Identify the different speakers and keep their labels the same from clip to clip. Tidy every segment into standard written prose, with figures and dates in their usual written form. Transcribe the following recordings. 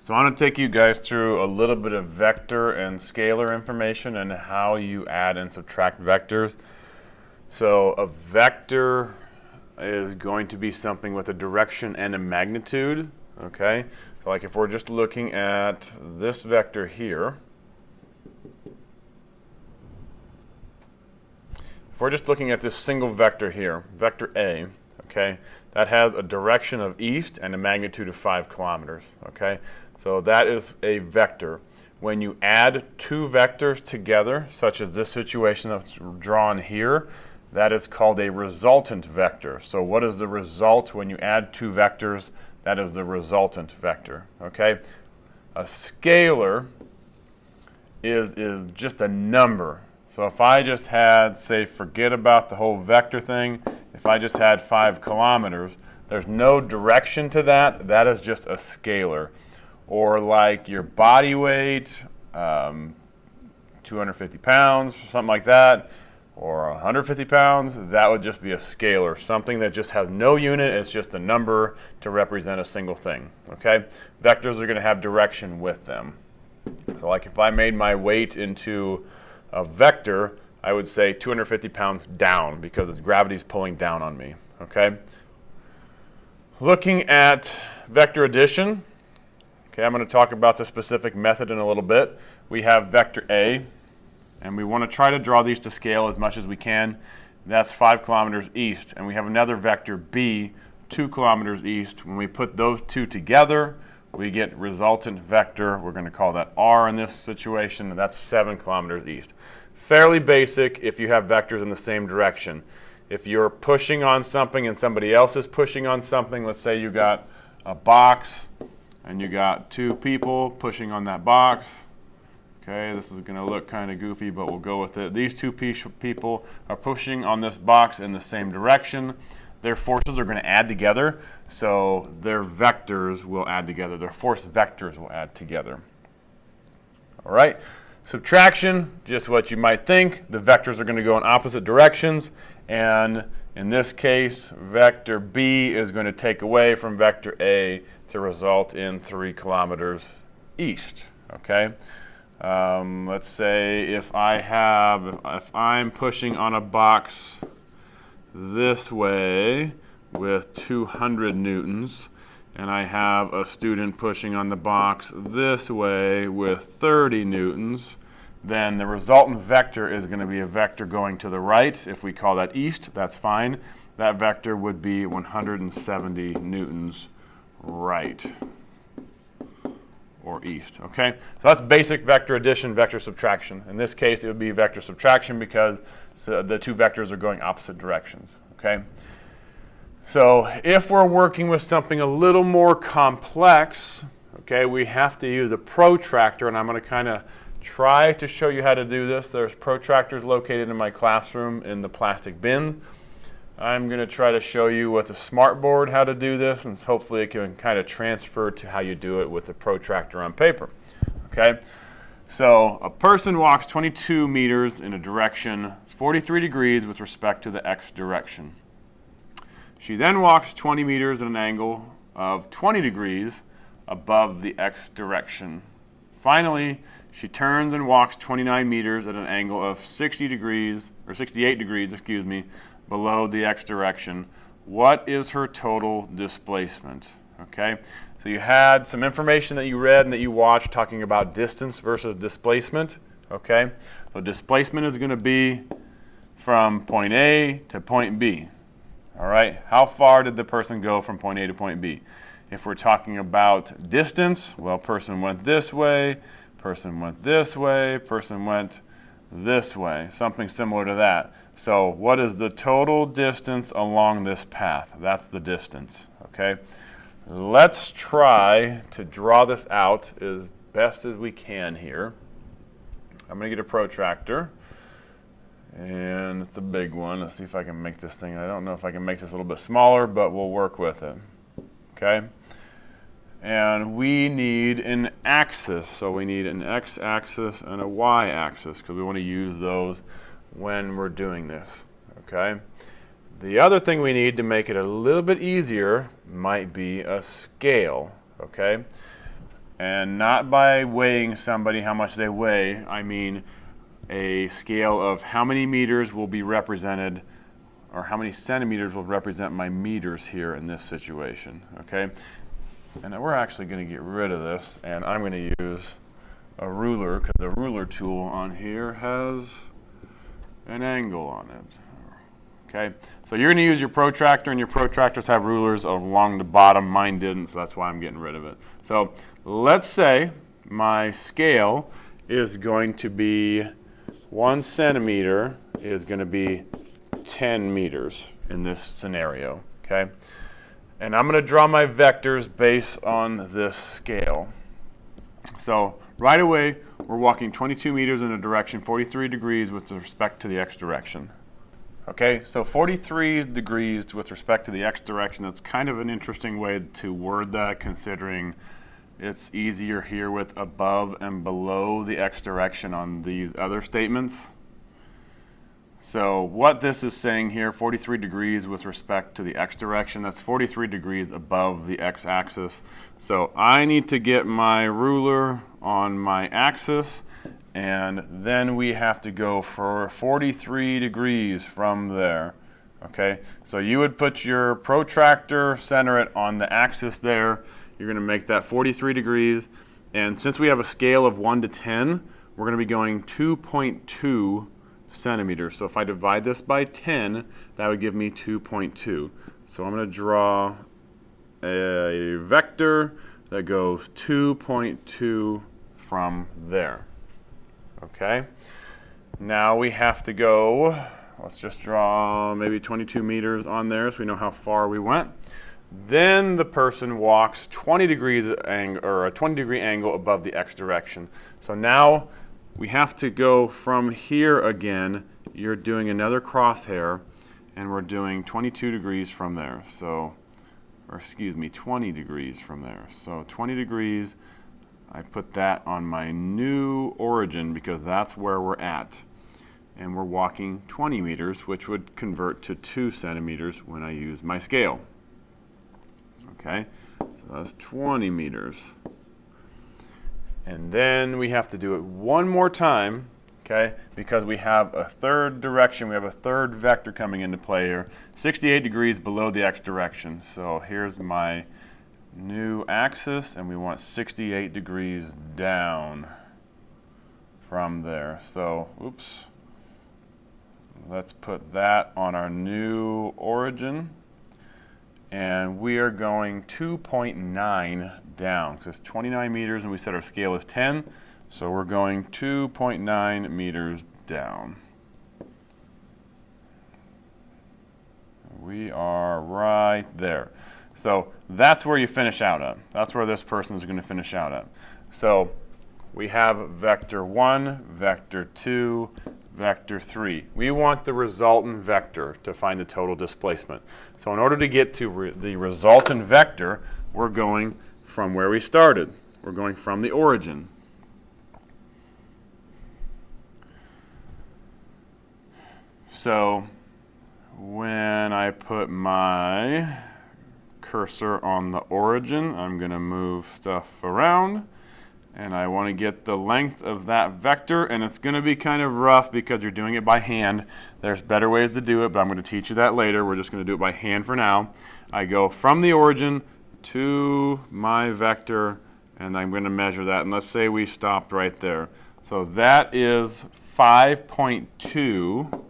Speaker 1: So I want to take you guys through a little bit of vector and scalar information and how you add and subtract vectors. So a vector is going to be something with a direction and a magnitude, okay? So like if we're just looking at this vector here, if we're just looking at this single vector here, vector A, okay, that has a direction of east and a magnitude of 5 kilometers, okay? So that is a vector. When you add two vectors together, such as this situation that's drawn here, that is called a resultant vector. So what is the result when you add two vectors? That is the resultant vector, okay? A scalar is just a number. So if I just had, say, forget about the whole vector thing, if I just had 5 kilometers, there's no direction to that. That is just a scalar. Or like your body weight, 250 pounds, something like that, or 150 pounds, that would just be a scalar, something that just has no unit. It's just a number to represent a single thing, okay? Vectors are going to have direction with them. So like if I made my weight into a vector, I would say 250 pounds down because gravity's pulling down on me, okay? Looking at vector addition, okay, I'm going to talk about the specific method in a little bit. We have vector A, and we want to try to draw these to scale as much as we can. That's 5 kilometers east. And we have another vector B, 2 kilometers east. When we put those two together, we get resultant vector. We're going to call that R in this situation. That's 7 kilometers east. Fairly basic if you have vectors in the same direction. If you're pushing on something and somebody else is pushing on something, let's say you got a box and you got two people pushing on that box. Okay, this is going to look kind of goofy, but we'll go with it. These two people are pushing on this box in the same direction. Their forces are going to add together, so their vectors will add together. Their force vectors will add together. All right, subtraction, just what you might think. The vectors are going to go in opposite directions, and in this case, vector B is going to take away from vector A to result in 3 kilometers east, okay? Let's say if I'm pushing on a box this way with 200 newtons, and I have a student pushing on the box this way with 30 newtons, then the resultant vector is going to be a vector going to the right. If we call that east, that's fine. That vector would be 170 newtons right, or east, okay? So that's basic vector addition, vector subtraction. In this case, it would be vector subtraction because the two vectors are going opposite directions, okay? So if we're working with something a little more complex, okay, we have to use a protractor, and I'm going to kind of try to show you how to do this. There's protractors located in my classroom in the plastic bins. I'm going to try to show you with a smartboard how to do this, and hopefully it can kind of transfer to how you do it with a protractor on paper. Okay, so a person walks 22 meters in a direction 43 degrees with respect to the x direction. She then walks 20 meters at an angle of 20 degrees above the x direction. Finally, she turns and walks 29 meters at an angle of 60 degrees, or 68 degrees, excuse me, below the x direction. What is her total displacement? Okay, so you had some information that you read and that you watched talking about distance versus displacement. Okay, so displacement is going to be from point A to point B. All right, how far did the person go from point A to point B? If we're talking about distance, well, person went this way, person went this way, person went this way, something similar to that. So what is the total distance along this path? That's the distance, okay? Let's try to draw this out as best as we can here. I'm going to get a protractor, and it's a big one. Let's see if I can make this thing. I don't know if I can make this a little bit smaller, but we'll work with it, okay? And we need an axis. So we need an x-axis and a y-axis because we want to use those when we're doing this, okay? The other thing we need to make it a little bit easier might be a scale, okay? And not by weighing somebody how much they weigh, I mean a scale of how many meters will be represented, or how many centimeters will represent my meters here in this situation, okay? And we're actually going to get rid of this, and I'm going to use a ruler, because the ruler tool on here has an angle on it. Okay, so you're going to use your protractor, and your protractors have rulers along the bottom. Mine didn't, so that's why I'm getting rid of it. So let's say my scale is going to be 1 centimeter is going to be 10 meters in this scenario, okay? And I'm going to draw my vectors based on this scale. So right away, we're walking 22 meters in a direction 43 degrees with respect to the x direction. Okay, so 43 degrees with respect to the x direction, that's kind of an interesting way to word that, considering it's easier here with above and below the x direction on these other statements. So what this is saying here, 43 degrees with respect to the x direction, that's 43 degrees above the x-axis. So I need to get my ruler on my axis, and then we have to go for 43 degrees from there. Okay, so you would put your protractor, center it on the axis there. You're going to make that 43 degrees. And since we have a scale of 1 to 10, we're going to be going 2.2 centimeters. So if I divide this by 10, that would give me 2.2. So I'm going to draw a vector that goes 2.2 from there. Okay, now we have to go, let's just draw maybe 22 meters on there so we know how far we went. Then the person walks 20 degrees or a 20 degree angle above the x direction. So now we have to go from here again. You're doing another crosshair, and we're doing 22 degrees from there. So, or excuse me, 20 degrees from there. So 20 degrees. I put that on my new origin because that's where we're at. And we're walking 20 meters, which would convert to 2 centimeters when I use my scale. Okay, so that's 20 meters. And then we have to do it one more time, okay, because we have a third direction, we have a third vector coming into play here, 68 degrees below the x direction. So here's my new axis, and we want 68 degrees down from there. So, oops, let's put that on our new origin, and we are going 2.9 down, because it's 29 meters, and we said our scale is 10, so we're going 2.9 meters down. We are right there. So that's where you finish out at. That's where this person is going to finish out at. So we have vector 1, vector 2, vector 3. We want the resultant vector to find the total displacement. So in order to get to the resultant vector, we're going from where we started. We're going from the origin. So when I put my cursor on the origin, I'm going to move stuff around, and I want to get the length of that vector, and it's going to be kind of rough because you're doing it by hand. There's better ways to do it, but I'm going to teach you that later. We're just going to do it by hand for now. I go from the origin to my vector, and I'm going to measure that, and let's say we stopped right there. So that is 5.2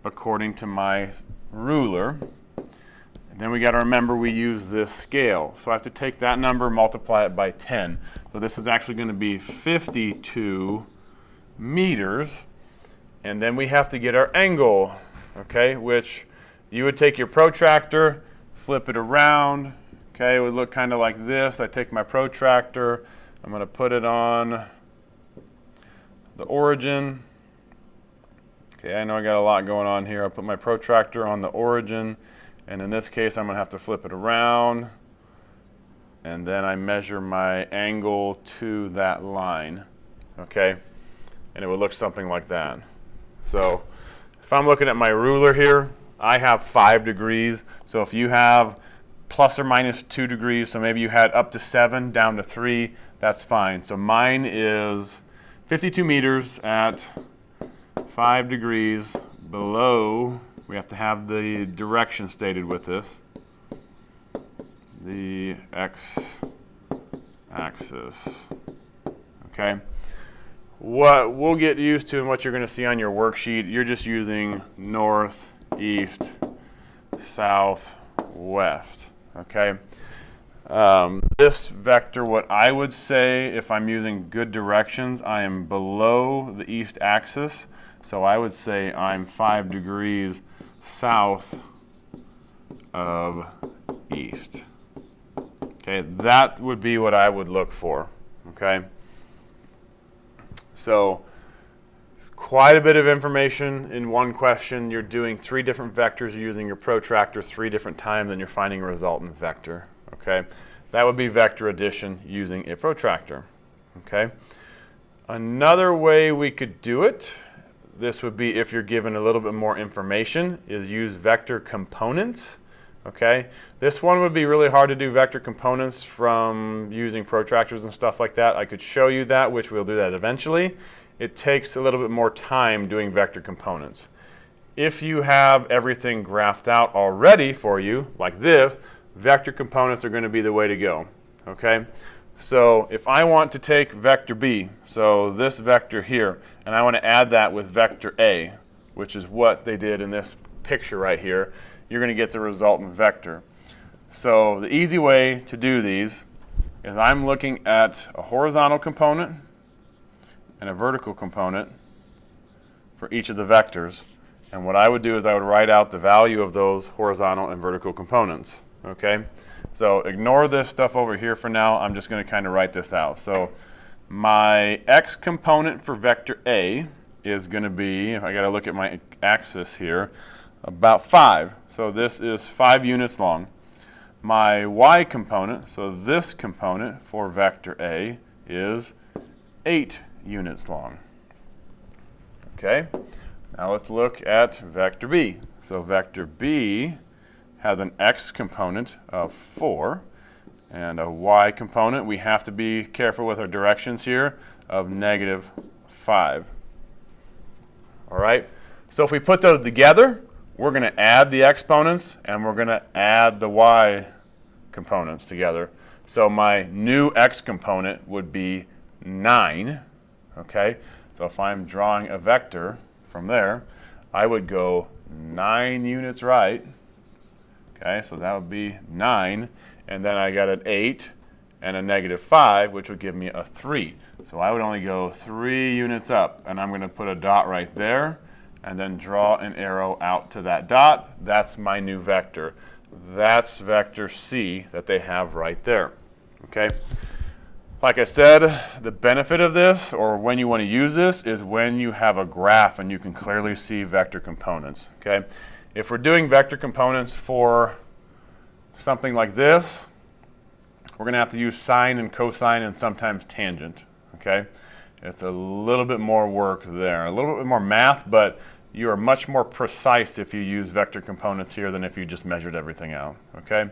Speaker 1: according to my ruler. Then we got to remember we use this scale. So I have to take that number, multiply it by 10. So this is actually going to be 52 meters. And then we have to get our angle, okay, which you would take your protractor, flip it around. Okay, it would look kind of like this. I take my protractor, I'm going to put it on the origin. Okay, I know I got a lot going on here. I'll put my protractor on the origin. And in this case, I'm going to have to flip it around, and then I measure my angle to that line, okay? And it would look something like that. So if I'm looking at my ruler here, I have 5 degrees. So if you have plus or minus 2 degrees, so maybe you had up to 7 down to 3, that's fine. So mine is 52 meters at 5 degrees below. We have to have the direction stated with this. The x-axis. Okay. What we'll get used to and what you're going to see on your worksheet, you're just using north, east, south, west. Okay. This vector, what I would say, if I'm using good directions, I am below the east axis. So I would say I'm 5 degrees south of east. Okay, that would be what I would look for. Okay. So it's quite a bit of information in one question. You're doing 3 different vectors. You're using your protractor 3 different times, and you're finding a resultant vector. Okay, that would be vector addition using a protractor. Okay, another way we could do it, this would be if you're given a little bit more information, is use vector components. Okay, this one would be really hard to do vector components from using protractors and stuff like that. I could show you that, which we'll do that eventually. It takes a little bit more time doing vector components. If you have everything graphed out already for you, like this, vector components are going to be the way to go. Okay, so if I want to take vector B, so this vector here, and I want to add that with vector A, which is what they did in this picture right here, you're going to get the resultant vector. So the easy way to do these is I'm looking at a horizontal component and a vertical component for each of the vectors. And what I would do is I would write out the value of those horizontal and vertical components. Okay? So ignore this stuff over here for now. I'm just going to kind of write this out. So my x component for vector A is going to be, I got to look at my axis here, about 5. So this is 5 units long. My y component, so this component for vector A, is 8 units long. Okay, now let's look at vector B. So vector B has an x component of 4 and a y component, we have to be careful with our directions here, of -5. All right, so if we put those together, we're going to add the exponents and we're going to add the y components together. So my new x component would be 9. Okay, so if I'm drawing a vector from there, I would go 9 units right. Okay, so that would be 9. And then I got an 8 and a -5, which would give me a 3. So I would only go 3 units up. And I'm going to put a dot right there and then draw an arrow out to that dot. That's my new vector. That's vector C that they have right there. Okay. Like I said, the benefit of this, or when you want to use this, is when you have a graph and you can clearly see vector components. Okay. If we're doing vector components for something like this, we're going to have to use sine and cosine and sometimes tangent. Okay. It's a little bit more work there, a little bit more math, but you are much more precise if you use vector components here than if you just measured everything out. Okay.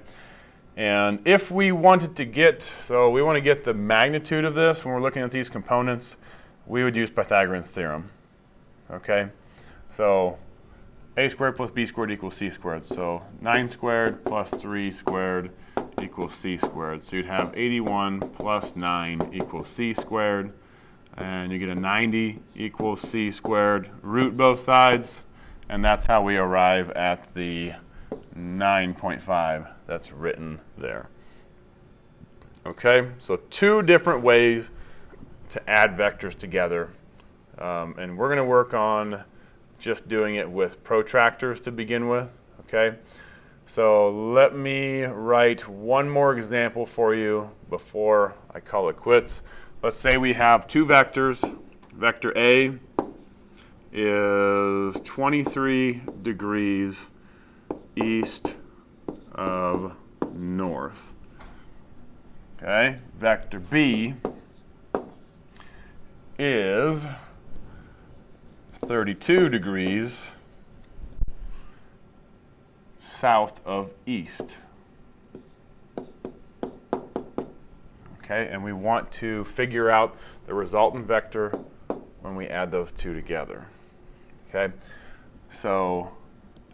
Speaker 1: And if we wanted to get, so we want to get the magnitude of this when we're looking at these components, we would use Pythagorean's theorem. Okay. So a squared plus b squared equals c squared. So 9 squared plus 3 squared equals c squared. So you'd have 81 plus 9 equals c squared. And you get a 90 equals c squared. Root both sides. And that's how we arrive at the 9.5 that's written there. Okay, so 2 different ways to add vectors together. And we're going to work on just doing it with protractors to begin with. Okay, so let me write one more example for you before I call it quits. Let's say we have 2 vectors. Vector A is 23 degrees east of north. Okay, vector B is 32 degrees south of east. Okay, and we want to figure out the resultant vector when we add those two together. Okay, so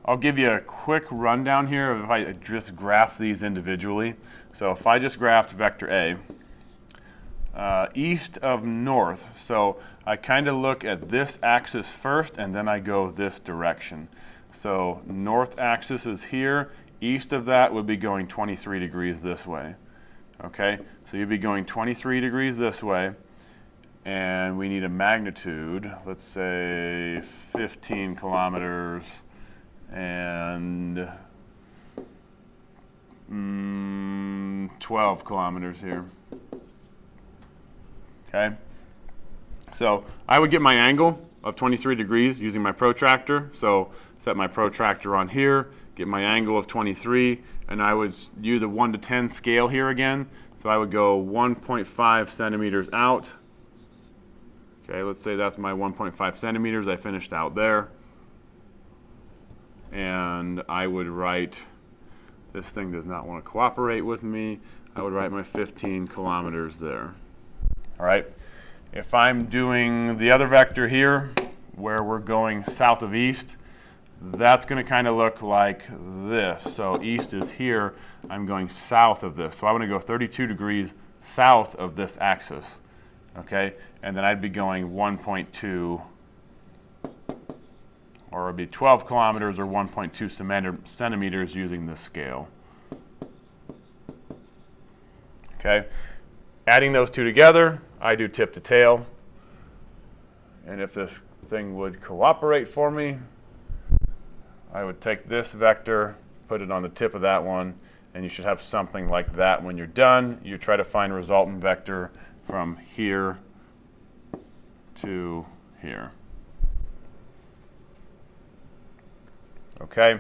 Speaker 1: I'll give you a quick rundown here of if I just graph these individually. So if I just graphed vector A, east of north, so I kind of look at this axis first and then I go this direction. So north axis is here, east of that would be going 23 degrees this way. Okay, so you'd be going 23 degrees this way, and we need a magnitude, let's say 15 kilometers and 12 kilometers here. Okay, so I would get my angle of 23 degrees using my protractor. So set my protractor on here, get my angle of 23, and I would use a 1 to 10 scale here again. So I would go 1.5 centimeters out. Okay, let's say that's my 1.5 centimeters. I finished out there. And I would write, this thing does not want to cooperate with me, I would write my 15 kilometers there. All right, if I'm doing the other vector here, where we're going south of east, that's going to kind of look like this. So east is here, I'm going south of this. So I want to go 32 degrees south of this axis. Okay, and then I'd be going 1.2, or it would be 12 kilometers or 1.2 centimeters using this scale. Okay, adding those two together, I do tip to tail. And if this thing would cooperate for me, I would take this vector, put it on the tip of that one, and you should have something like that when you're done. You try to find a resultant vector from here to here. Okay.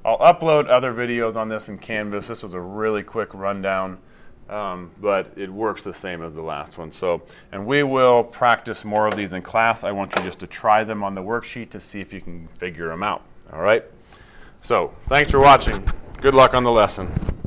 Speaker 1: I'll upload other videos on this in Canvas. This was a really quick rundown, but it works the same as the last one. So, and we will practice more of these in class. I want you just to try them on the worksheet to see if you can figure them out. All right? So, thanks for watching. Good luck on the lesson.